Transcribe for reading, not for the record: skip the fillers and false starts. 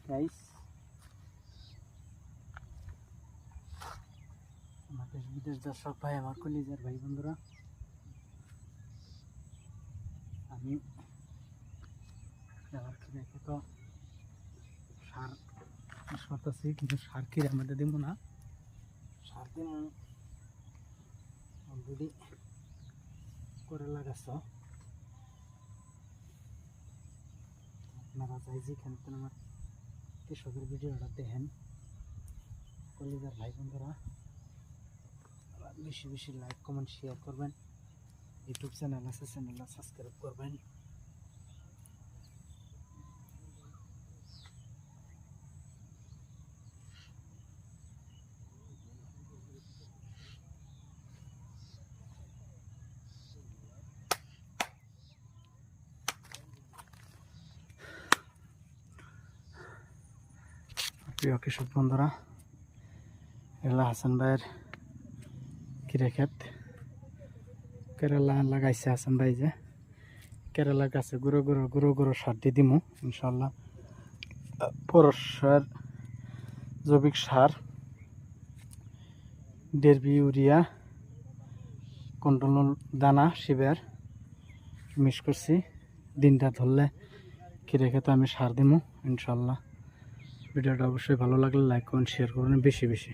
Guys, আমার দেশ বিদেশ দর্শক ভাই, আমার কলিজার ভাই বন্ধুরা, আমি এবার কি রেখে তো সার চাষ করতেছি, কিন্তু সার কিনে মধ্যে দিব না, সার দিব অলরেডি করে লাগাচ্ছ। আপনারা চাই যেখানে আমার কৃষকের ভিডিওটা দেখেন, কলিজার ভাই বন্ধুরা, বেশি বেশি লাইক কমেন্ট শেয়ার করবেন। ইউটিউব চ্যানেল আছে, চ্যানেলটা সাবস্ক্রাইব করবেন। প্রিয় কৃষক বন্ধুরা, এলা হাসান ভাইয়ের কিরে ক্ষেত, কেরালা লাগাইছে হাসান ভাই, যে কেরালা গাছে গুঁড়ো গুঁড়ো গুঁড়ো গুঁড়ো সার দিয়ে দিমু ইনশাল্লাহ। পরশের জৈবিক সার, ডেরবি, ইউরিয়া, কন্ট্রোল দানা শিবের মিক্স করছি। দিনটা ধরলে কিরে খেতে আমি সার দিমু ইনশাল্লাহ। ভিডিওটা অবশ্যই ভালো লাগলে লাইক কমেন্ট শেয়ার করুন বেশি বেশি।